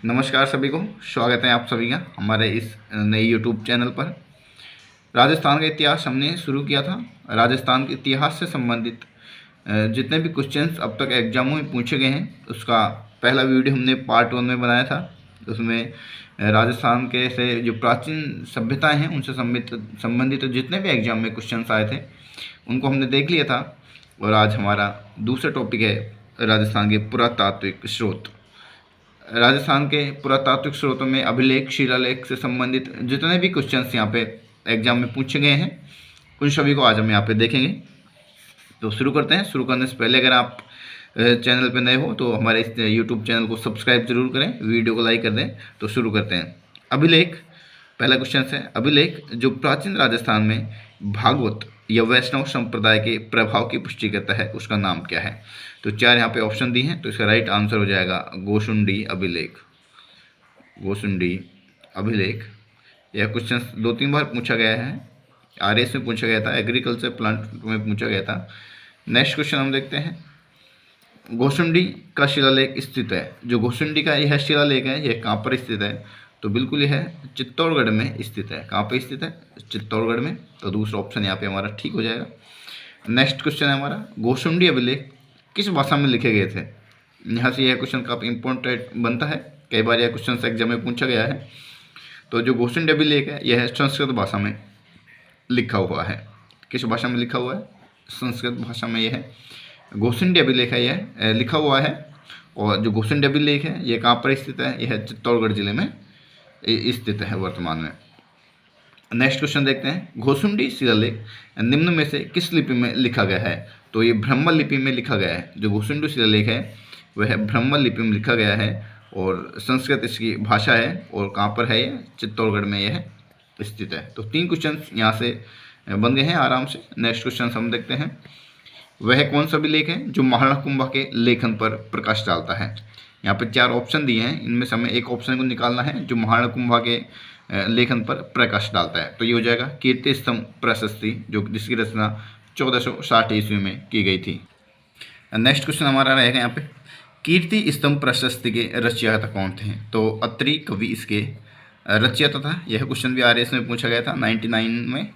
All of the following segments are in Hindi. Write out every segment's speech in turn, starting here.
नमस्कार सभी को, स्वागत है आप सभी का हमारे इस नए यूट्यूब चैनल पर। राजस्थान का इतिहास हमने शुरू किया था। राजस्थान के इतिहास से संबंधित जितने भी क्वेश्चंस अब तक एग्जामों में पूछे गए हैं उसका पहला वीडियो हमने पार्ट 1 में बनाया था। उसमें राजस्थान के से जो प्राचीन सभ्यताएं हैं उनसे संबंधित जितने भी एग्जाम में क्वेश्चंस आए थे उनको हमने देख लिया था। और आज हमारा दूसरा टॉपिक है राजस्थान के पुरातात्विक स्रोत। राजस्थान के पुरातात्विक स्रोतों में अभिलेख, शिलालेख से संबंधित जितने भी क्वेश्चंस यहाँ पे एग्जाम में पूछे गए हैं उन सभी को आज हम यहाँ पे देखेंगे। तो शुरू करते हैं। शुरू करने से पहले अगर आप चैनल पे नए हो तो हमारे इस यूट्यूब चैनल को सब्सक्राइब जरूर करें, वीडियो को लाइक कर दें। तो शुरू करते हैं। अभिलेख, पहला क्वेश्चन है अभिलेख जो प्राचीन राजस्थान में भागवत या वैष्णव संप्रदाय के प्रभाव की पुष्टि करता है उसका नाम क्या है। तो 4 यहाँ पे ऑप्शन दी हैं, तो इसका राइट आंसर हो जाएगा गोशुंडी अभिलेख। गोशुंडी अभिलेख। यह क्वेश्चन 2-3 बार पूछा गया है। आरएस में पूछा गया था, एग्रीकल्चर प्लांट में पूछा गया था। नेक्स्ट क्वेश्चन हम देखते हैं। गोशुंडी का शिलालेख स्थित है। जो गोशुंडी का यह शिलालेख है यह कहाँ पर स्थित है। तो बिल्कुल यह चित्तौड़गढ़ में स्थित है। कहाँ पे स्थित है? चित्तौड़गढ़ में। तो दूसरा ऑप्शन यहाँ पे हमारा ठीक हो जाएगा। नेक्स्ट क्वेश्चन है हमारा, गोशुंडी अभिलेख किस भाषा में लिखे गए थे। यहाँ से यह क्वेश्चन काफ़ी इंपॉर्टेंट बनता है, कई बार यह क्वेश्चन एग्जाम में पूछा गया है। तो जो गोशुंडी अभिलेख है यह संस्कृत भाषा में लिखा हुआ है। किस भाषा में लिखा हुआ है? संस्कृत भाषा में यह गोशुंडी अभिलेख है, यह लिखा हुआ है। और जो गोशुंडी अभिलेख है यह कहाँ पर स्थित है? यह चित्तौड़गढ़ जिले में स्थित है वर्तमान में। नेक्स्ट क्वेश्चन देखते हैं। गोशुंडी शिलालेख निम्न में से किस लिपि में लिखा गया है। तो ये ब्राह्मण लिपि में लिखा गया है। जो गोशुंडी शिलालेख है वह ब्राह्मण लिपि में लिखा गया है और संस्कृत इसकी भाषा है। और कहाँ पर है? ये चित्तौड़गढ़ में यह स्थित है। तो 3 क्वेश्चन यहाँ से बन गए हैं आराम से। नेक्स्ट क्वेश्चन हम देखते हैं। वह कौन सा अभिलेख है जो महाराणा कुंभा के लेखन पर प्रकाश डालता है। यहाँ पे 4 ऑप्शन दिए हैं, इनमें से हमें एक ऑप्शन को निकालना है जो महाराणा कुंभा के लेखन पर प्रकाश डालता है। तो ये हो जाएगा कीर्ति स्तंभ प्रशस्ति, जो जिसकी रचना 1460 ईस्वी में की गई थी। नेक्स्ट क्वेश्चन हमारा रहेगा यहाँ पे, कीर्ति स्तंभ प्रशस्ति के रचयिता कौन थे। तो अत्रि कवि इसके रचयिता था। यह क्वेश्चन भी आरएस में पूछा गया था 99 में।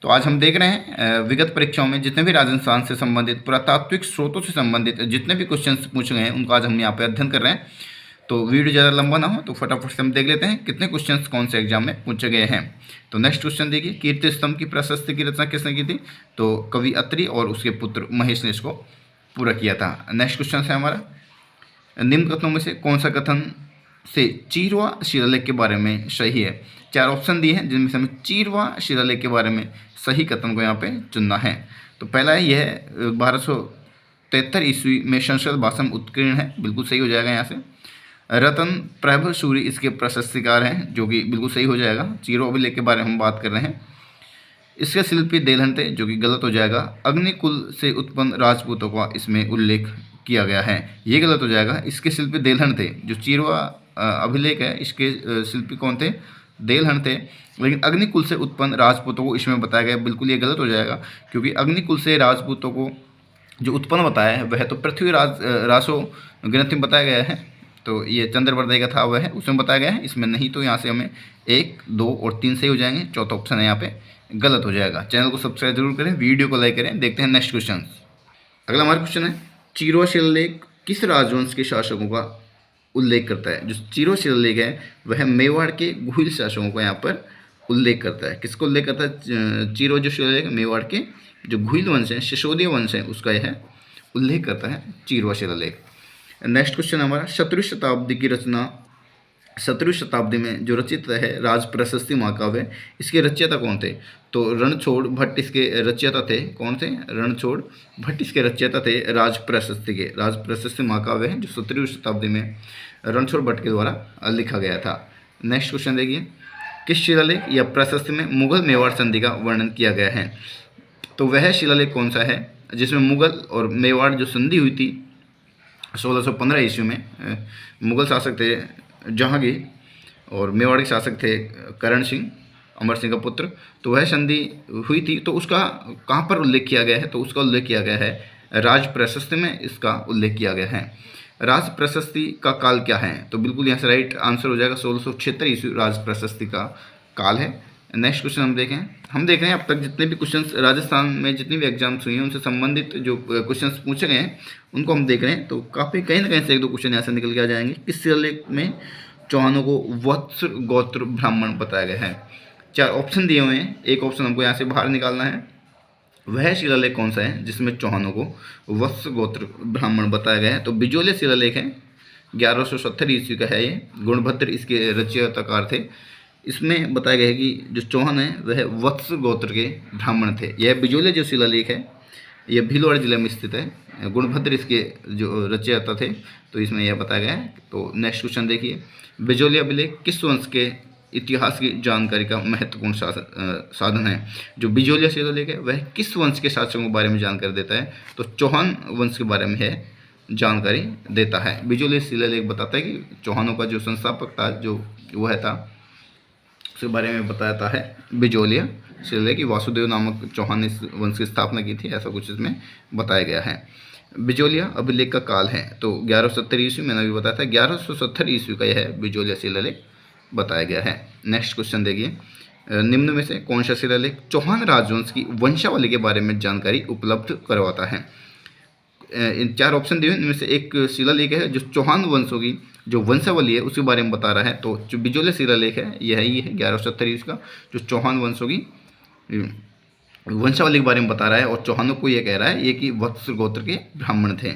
तो आज हम देख रहे हैं विगत परीक्षाओं में जितने भी राजस्थान से संबंधित पुरातात्विक स्रोतों से संबंधित जितने भी क्वेश्चंस पूछे गए हैं उनको आज हम यहाँ पे अध्ययन कर रहे हैं। तो वीडियो ज़्यादा लंबा ना हो तो फटाफट से हम देख लेते हैं कितने क्वेश्चंस कौन से एग्जाम में पूछे गए हैं। तो नेक्स्ट क्वेश्चन देखिए, कीर्ति स्तंभ की प्रशस्ति की रचना किसने की थी। तो कवि अत्रि और उसके पुत्र महेश ने इसको पूरा किया था। नेक्स्ट क्वेश्चन है हमारा, निम्न कथनों में से कौन सा कथन से चीरवा शिलालेख के बारे में सही है। 4 ऑप्शन दिए हैं जिनमें से हमें चीरवा शिलालेख के बारे में सही कथन को यहाँ पे चुनना है। तो पहला है यह 1273 ईस्वी में संस्कृत भाषा में उत्कीर्ण है, बिल्कुल सही हो जाएगा। यहाँ से रतन प्रभ सूरी इसके प्रशस्तिकार हैं, जो कि बिल्कुल सही हो जाएगा। चीरवा अभिलेख के बारे में हम बात कर रहे हैं। इसके शिल्पी देलहन थे, जो कि गलत हो जाएगा। अग्निकुल से उत्पन्न राजपूतों का इसमें उल्लेख किया गया है, ये गलत हो जाएगा। इसके शिल्पी देलहन थे। जो चीरवा अभिलेख है इसके शिल्पी कौन थे? देलहन थे। लेकिन अग्निकुल से उत्पन्न राजपूतों को इसमें बताया गया, बिल्कुल ये गलत हो जाएगा। क्योंकि अग्निकुल से राजपूतों को जो उत्पन्न बताया है वह तो पृथ्वीराज रासो ग्रंथ में बताया गया है। तो ये चंद्रवर्धय का था वह है उसमें बताया गया है, इसमें नहीं। तो यहाँ से हमें 1, 2 और 3 सही हो जाएंगे। चौथा ऑप्शन है यहाँ पे गलत हो जाएगा। चैनल को सब्सक्राइब जरूर करें, वीडियो को लाइक करें। देखते हैं नेक्स्ट क्वेश्चन। अगला हमारा क्वेश्चन है, चीरवा शिलालेख किस राजवंश के शासकों का उल्लेख करता है। जो चीरवा शिलालेख है वह मेवाड़ के घुइल शासकों का यहाँ पर उल्लेख करता है। किसको उल्लेख करता है? चीरवा जो शिलालेख मेवाड़ के जो घुइल वंश हैं, सिसोदिया वंश है, उसका यह उल्लेख करता है चीरवा शिलालेख। नेक्स्ट क्वेश्चन हमारा, 17वीं शताब्दी की रचना, 17वीं शताब्दी में जो रचित है राज प्रशस्ति महाकाव्य, इसके रचयिता कौन थे। तो रणछोड़ भट्ट इसके रचयिता थे। कौन थे? रणछोड़ भट्ट इसके रचयिता थे राज प्रशस्ति के। राज प्रशस्ति महाकाव्य है जो 17वीं शताब्दी में रणछोड़ भट्ट के द्वारा लिखा गया था। नेक्स्ट क्वेश्चन देखिए, किस शिलालेख या प्रशस्ति में मुगल मेवाड़ संधि का वर्णन किया गया है। तो वह शिलालेख कौन सा है जिसमें मुगल और मेवाड़ जो संधि हुई थी 1615 ईस्वी में। मुगल शासक थे जहांगीर और मेवाड़ के शासक थे करण सिंह, अमर सिंह का पुत्र। तो वह संधि हुई थी। तो उसका कहाँ पर उल्लेख किया गया है। तो उसका उल्लेख किया गया है राज प्रशस्ति में, इसका उल्लेख किया गया है। राज प्रशस्ति का काल क्या है? तो बिल्कुल यहाँ से राइट आंसर हो जाएगा 1676 ईस्वी राज प्रशस्ति का काल है। नेक्स्ट क्वेश्चन हम देख रहे हैं अब तक जितने भी क्वेश्चंस राजस्थान में जितनी भी एग्जाम्स हुई हैं उनसे संबंधित जो क्वेश्चंस पूछे गए हैं उनको हम देख रहे हैं। तो काफ़ी कहीं ना कहीं से एक दो क्वेश्चन यहाँ से निकल के आ जाएंगे। किस शिलालेख में चौहानों को वत्स गोत्र ब्राह्मण बताया गया है? 4 ऑप्शन दिए हुए हैं, एक ऑप्शन हमको यहाँ से बाहर निकालना है। वह शिलालेख कौन सा है जिसमें चौहानों को वत्स गोत्र ब्राह्मण बताया गया है? तो बिजोलिया शिलालेख है, 1170 ईस्वी का है ये। गुणभद्र इसके रचयिताकार थे। इसमें बताया गया है कि जो चौहान है वह वत्स गोत्र के ब्राह्मण थे। यह बिजोलिया जो शिलालेख है यह भीलवाड़ा जिले में स्थित है। गुणभद्र इसके जो रचयिता थे, तो इसमें यह बताया गया है। तो नेक्स्ट क्वेश्चन देखिए, बिजोलिया अभिलेख किस वंश के इतिहास की जानकारी का महत्वपूर्ण साधन है? जो बिजोलिया शिलालेख है वह किस वंश के शासकों के बारे में जानकारी देता है? तो चौहान वंश के बारे में है जानकारी देता है। बिजोलिया शिलालेख बताता है कि चौहानों का जो संस्थापक था, जो वह था, उसके बारे में बताता है बिजोलिया शिलालेख की। वासुदेव नामक चौहान ने इस वंश की स्थापना की थी, ऐसा कुछ इसमें बताया गया है। बिजोलिया अभिलेख का काल है तो 1170 ईस्वी, मैंने अभी बताया था 1170 ईस्वी का यह बिजोलिया शिलालेख बताया गया है। नेक्स्ट क्वेश्चन देखिए, निम्न में से कौन सा शिलालेख चौहान राजवंश की वंशावली के बारे में जानकारी उपलब्ध करवाता है? इन 4 ऑप्शन दिए, इनमें से एक शिलालेख है जो चौहान वंशों की जो वंशावली है उसके बारे में बता रहा है। तो जो बिजोलिया शिलालेख है यह ही है 1170 ईस्वी का, जो चौहान वंशों की वंशावली के बारे में बता रहा है और चौहानों को यह कह रहा है ये कि वत्स गोत्र के ब्राह्मण थे।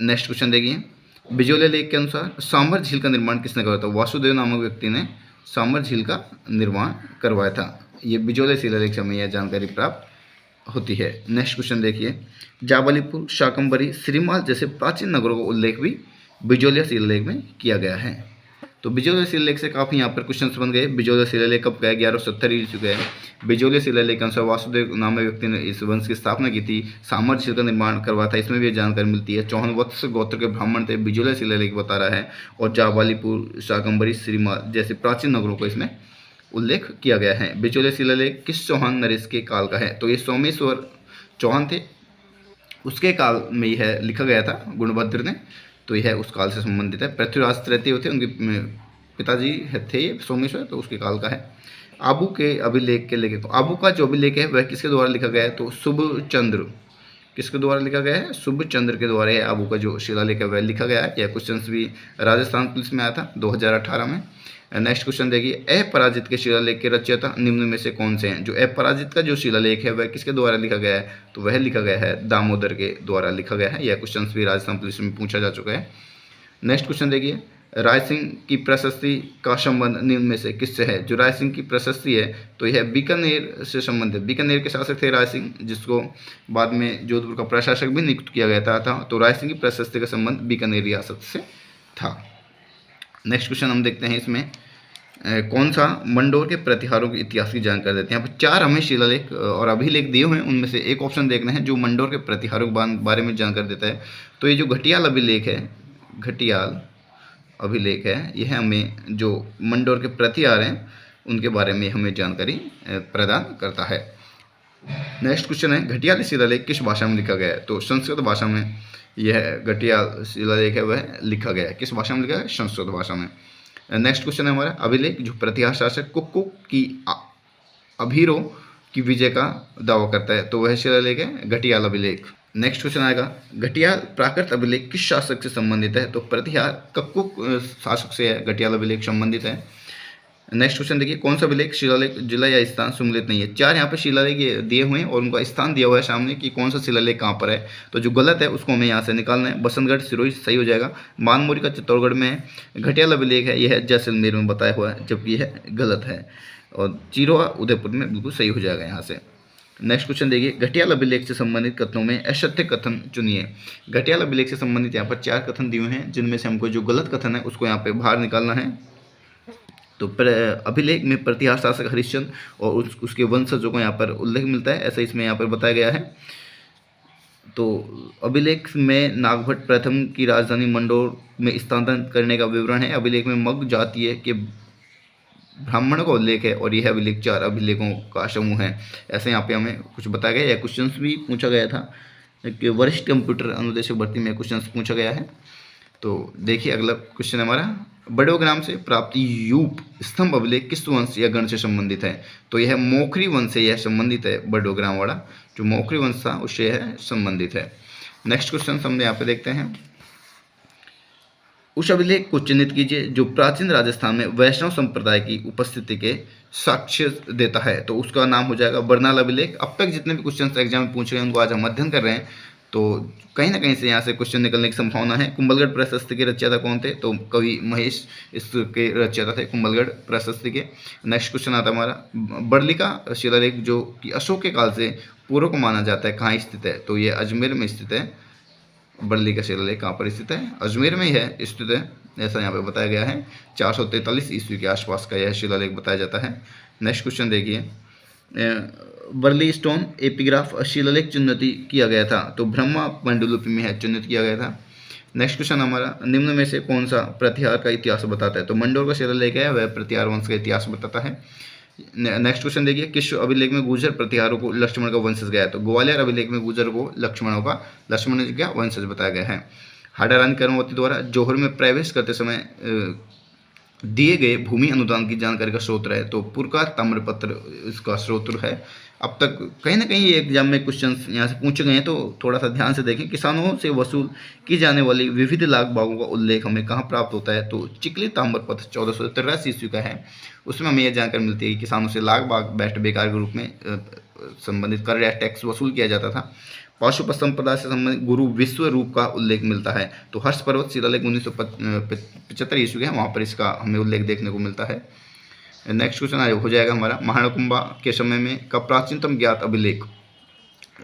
नेक्स्ट क्वेश्चन देखिए, बिजोलिया लेख के अनुसार सांभर झील का निर्माण किसने करवाया था? वासुदेव नामक व्यक्ति ने सांभर झील का निर्माण करवाया था। ये बिजोलिया शिलालेख से हमें यह जानकारी प्राप्त होती है। नेक्स्ट क्वेश्चन देखिए, जाबलीपुर, शाकंभरी, श्रीमाल जैसे प्राचीन नगरों का उल्लेख भी बिजोलिया शिलालेख में किया गया है। तो बिजोलिया शिलालेख से काफ़ी यहाँ पर क्वेश्चंस बन गए। बिजोलिया शिलालेख कब गया? 1170 ईस्वी का है। बिजोलिया शिलालेख के अनुसार वासुदेव नामक व्यक्ति ने इस वंश की स्थापना की थी, सांभर झील का निर्माण करवाया था, इसमें भी जानकारी मिलती है। चौहान वत्स गोत्र के ब्राह्मण थे, बिजोलिया शिलालेख बता रहा है। और जाबालीपुर, शाकंभरी, श्रीमाल जैसे प्राचीन नगरों को इसमें उल्लेख किया गया है। बिजोलिया शिलालेख किस चौहान नरेश के काल का है? तो ये सोमेश्वर चौहान थे, उसके काल में यह लिखा गया था गुणभद्र ने, तो यह उस काल से संबंधित है। पृथ्वीराज तृतीय थे, उनके पिताजी थे ये सोमेश्वर, तो उसके काल का है। आबू के अभिलेख के लेखक, आबू का जो अभिलेख है वह किसके द्वारा लिखा गया है? तो शुभचंद्र, किसके द्वारा लिखा गया है? शुभचंद्र के द्वारा है आबू का जो शिलालेख है वह लिखा गया है। यह क्वेश्चन भी राजस्थान पुलिस में आया था 2018 में। नेक्स्ट क्वेश्चन देखिए, अपराजित के शिलालेख के रचयिता निम्न में से कौन से हैं? जो अपराजित का जो शिलालेख है वह किसके द्वारा लिखा गया है? तो वह लिखा गया है दामोदर के द्वारा लिखा गया है। यह क्वेश्चन भी राजस्थान पुलिस में पूछा जा चुका है। नेक्स्ट क्वेश्चन देखिए, राय सिंह की प्रशस्ति का संबंध निम्न में से किससे है? जो राय सिंह की प्रशस्ति है तो यह बीकानेर से संबंधित, बीकानेर के शासक थे राय सिंह, जिसको बाद में जोधपुर का प्रशासक भी नियुक्त किया गया था। तो राय सिंह की प्रशस्ति का संबंध बीकानेर रियासत से था। नेक्स्ट क्वेश्चन हम देखते हैं, इसमें कौन सा मंडोर के प्रतिहारों के इतिहास की जानकारी देते हैं? यहाँ पर 4 हमें शिलालेख और अभिलेख दिए हुए हैं, उनमें से एक ऑप्शन देखना है जो मंडोर के प्रतिहारों के बारे में जानकारी देता है। तो ये जो घटियाल अभिलेख है, घटियाल अभिलेख है, यह हमें जो मंडोर के प्रतिहार हैं उनके बारे में हमें जानकारी प्रदान करता है। नेक्स्ट क्वेश्चन है, घटियाल शिलालेख किस भाषा में लिखा गया है? तो संस्कृत भाषा में यह घटियाल शिलालेख है वह लिखा गया है। किस भाषा में लिखा है? संस्कृत भाषा में। नेक्स्ट क्वेश्चन है हमारा, अभिलेख जो प्रतिहार शासक कुक्कुट की अभिरो की विजय का दावा करता है, तो वह शिलालेख है घटियाल अभिलेख। नेक्स्ट क्वेश्चन आएगा, घटियाल प्राकृत अभिलेख किस शासक से संबंधित है? तो प्रतिहार कक्कुक शासक से है घटियाल अभिलेख संबंधित है। नेक्स्ट क्वेश्चन देखिए, कौन सा अभिलेख शिलालेख जिला या स्थान सुमिलित नहीं है? 4 यहाँ पे शिलालेख दिए हुए हैं और उनका स्थान दिया हुआ है सामने कि कौन सा शिलालेख कहाँ पर है। तो जो गलत है उसको हमें यहाँ से निकालना है। बसंतगढ़, सिरोही सही हो जाएगा। मानमोरी का चित्तौड़गढ़ में है। घटियाल अभिलेख है यह जैसलमेर में बताया हुआ है, जबकि यह गलत है। और चिरोहा उदयपुर में बिल्कुल सही हो जाएगा यहाँ से। नेक्स्ट क्वेश्चन देखिए, घटियाल अभिलेख से संबंधित कथनों में असत्य कथन चुनिए। घटियाल अभिलेख से संबंधित यहाँ पर 4 कथन दिए हुए हैं, जिनमें से हमको जो गलत कथन है उसको यहाँ पे बाहर निकालना है। तो अभिलेख में प्रतिहार शासक हरिश्चंद्र और उसके वंशजों को यहाँ पर उल्लेख मिलता है, ऐसा इसमें यहाँ पर बताया गया है। तो अभिलेख में नागभट्ट प्रथम की राजधानी मंडोर में स्थानांतरण करने का विवरण है। अभिलेख में मग जातीय के ब्राह्मण का उल्लेख है और यह अभिलेख 4 अभिलेखों का समूह है, ऐसे यहाँ पे हमें कुछ बताया गया। यह क्वेश्चन भी पूछा गया था कि वरिष्ठ कंप्यूटर अनुदेशक भर्ती में क्वेश्चन पूछा गया है। तो देखिए अगला क्वेश्चन हमारा, बड़ोग्राम से प्राप्त यूप स्तंभ अभिलेख किस वंश या गण से संबंधित है? तो यह मोखरी वंश से यह संबंधित है। बड़ोग्राम वाला जो मोखरी वंश था उससे यह संबंधित है। नेक्स्ट क्वेश्चन हम यहाँ पे देखते हैं, उस अभिलेख को चिन्हित कीजिए जो प्राचीन राजस्थान में वैष्णव संप्रदाय की उपस्थिति के साक्ष्य देता है। तो उसका नाम हो जाएगा बरनाल अभिलेख। अब तक जितने भी क्वेश्चन एग्जाम में पूछ रहे हैं उनको आज हम अध्ययन कर रहे हैं, तो कहीं ना कहीं से यहाँ से क्वेश्चन निकलने की संभावना है। कुंभलगढ़ प्रशस्ति के रचयिता कौन थे? तो कवि महेश इसके रचयिता थे कुंभलगढ़ प्रशस्ति के। नेक्स्ट क्वेश्चन आता है हमारा, बर्लिका शिलालेख जो कि अशोक के काल से पूर्व को माना जाता है कहाँ स्थित है? तो ये अजमेर में स्थित है। बर्लिका शिलालेख कहाँ पर स्थित है? अजमेर में ही है स्थित है, ऐसा यहाँ पे बताया गया है। 443 ईस्वी के आसपास का यह शिलालेख बताया जाता है। नेक्स्ट क्वेश्चन देखिए, बर्ली स्टोन एपिग्राफ शिलालेख चिन्हित किया गया था? तो ब्रह्मा पांडुलिपि में है चिन्हित किया गया था। नेक्स्ट क्वेश्चन हमारा, निम्न में से कौन सा प्रतिहार का इतिहास बताता है? तो मंडोर का शिलालेख है वह प्रतिहार वंश का इतिहास बताता है। नेक्स्ट क्वेश्चन देखिए, किस अभिलेख में गुर्जर प्रतिहारों को लक्ष्मण का वंशज गया है? तो ग्वालियर अभिलेख में गुर्जर को लक्ष्मण का वंशज बताया गया है। हाड़ा रानी कर्मवती द्वारा जौहर में प्रवेश करते समय दिए गए भूमि अनुदान की जानकारी का स्रोत है? तो पुरका ताम्रपत्र इसका स्रोत है। अब तक कहीं ना कहीं एग्जाम में क्वेश्चन यहाँ से पूछे गए हैं, तो थोड़ा सा ध्यान से देखें। किसानों से वसूल की जाने वाली विविध लाख बागों का उल्लेख हमें कहाँ प्राप्त होता है? तो चिकली ताम्रपत्र 1483 ईस्वी का है। उसमें हमें यह जानकारी मिलती है कि किसानों से लाख बाग बेस्ट बेकार के रूप में संबंधित कर या टैक्स वसूल किया जाता था। पाशुपत संप्रदाय से संबंधित गुरु विश्व रूप का उल्लेख मिलता है। तो हर्ष पर्वत शिलालेख 1975 ईस्वी है, वहाँ पर इसका हमें उल्लेख देखने को मिलता है। नेक्स्ट क्वेश्चन हो जाएगा हमारा, महानकुंभा के समय में का प्राचीनतम ज्ञात अभिलेख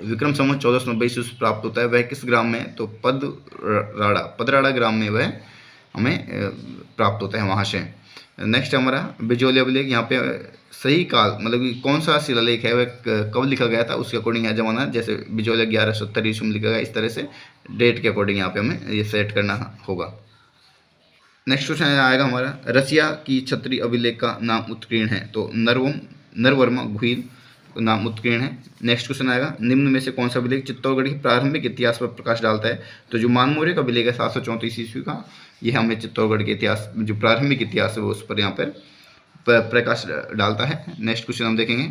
विक्रम संवत 1490 ईस्वी से प्राप्त होता है। वह किस ग्राम में? तो पदराड़ा ग्राम में वह हमें प्राप्त होता है वहाँ से। नेक्स्ट हमारा बिजोली अभिलेख, यहाँ पे सही काल मतलब कि कौन सा शिलालेख है वह कब लिखा गया था उसके अकॉर्डिंग यहाँ जमाना, जैसे बिजोली 1170 ईस्वी में लिखा गया, इस तरह से डेट के अकॉर्डिंग यहाँ पे हमें ये सेट करना होगा। नेक्स्ट क्वेश्चन आएगा हमारा, रसिया की क्षत्रिय अभिलेख का नाम उत्कीर्ण है? तो नरवर्मा घुइल नाम उत्कीर्ण है। नेक्स्ट क्वेश्चन आएगा, निम्न में से कौन सा अभिलेख चित्तौड़गढ़ के प्रारंभिक इतिहास पर प्रकाश डालता है? तो जो मानमौर्य का अभिलेख है 734 ईस्वी का, यह हमें चित्तौड़गढ़ के इतिहास जो प्रारंभिक इतिहास है वो उस पर यहाँ पर प्रकाश डालता है। नेक्स्ट क्वेश्चन हम देखेंगे,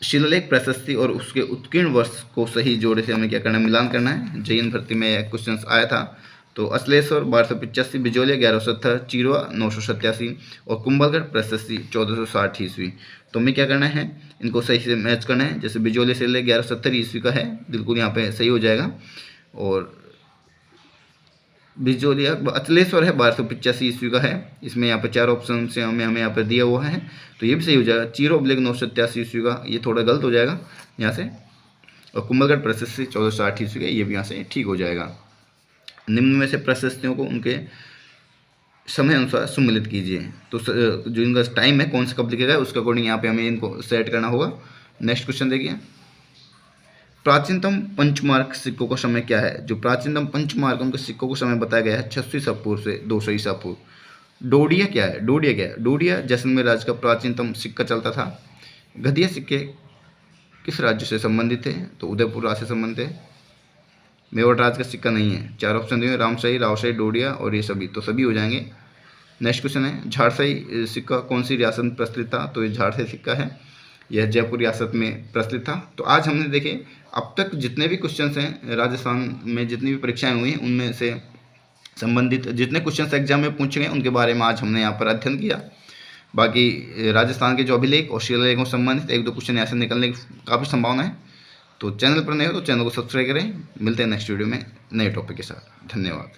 शिलालेख प्रशस्ति और उसके उत्कीर्ण वर्ष को सही जोड़े से हमें क्या करना है? मिलान करना है। जैन भर्ती में यह क्वेश्चन आया था। तो अश्लेश्वर 1285, बिजोलिया 1170, चिरवा 987 और कुंभलगढ़ प्रशस्ति 1460 ईस्वी। तो हमें क्या करना है? इनको सही से मैच करना है। जैसे बिजोलिया से 1170 ईस्वी का है, बिल्कुल यहाँ पे सही हो जाएगा। और बिजोलिया अश्लेश्वर है 1285 ईस्वी का है, इसमें यहाँ पे 4 ऑप्शन से हमें यहाँ पर दिया हुआ है, तो ये भी सही हो जाएगा। चिरो 987 ईस्वी का, ये थोड़ा गलत हो जाएगा यहाँ से। और कुंभलगढ़ प्रशस्ति 1460 ईस्वी का, ये भी यहाँ से ठीक हो जाएगा। निम्न में से प्रशस्तियों को उनके समय अनुसार सम्मिलित कीजिए। तो जो इनका टाइम है कौन सा कब लिखा गया उसके अकॉर्डिंग यहाँ पे हमें इनको सेट करना होगा। नेक्स्ट क्वेश्चन देखिए, प्राचीनतम पंचमार्क सिक्कों का समय क्या है? जो प्राचीनतम पंचमार्क उनके सिक्कों का समय बताया गया है 600 ईसा पूर्व से 200 ईसा पूर्व। डोडिया क्या है? डोडिया क्या है? डोडिया जैसलमेर राज्य का प्राचीनतम सिक्का चलता था। गधिया सिक्के किस राज्य से संबंधित थे? तो उदयपुर राज्य से संबंधित है। मेवाड़ राज्य का सिक्का नहीं है। 4 ऑप्शन दिए, रामशाही, रावशाही, डोडिया और ये सभी, तो सभी हो जाएंगे। नेक्स्ट क्वेश्चन है, झारसाई सिक्का कौन सी रियासत में प्रचलित था? तो ये झारसाई सिक्का है, यह जयपुर रियासत में प्रचलित था। तो आज हमने देखे अब तक जितने भी क्वेश्चंस हैं राजस्थान में जितनी भी परीक्षाएं हुई हैं उनमें से संबंधित जितने क्वेश्चंस एग्जाम में पूछे गए उनके बारे में आज हमने यहाँ पर अध्ययन किया। बाकी राजस्थान के जो अभिलेख और शिलालेखों से संबंधित 1-2 क्वेश्चन यहाँ से निकलने की काफ़ी संभावना है। तो चैनल पर नए हो तो चैनल को सब्सक्राइब करें। मिलते हैं नेक्स्ट वीडियो में नए टॉपिक के साथ। धन्यवाद।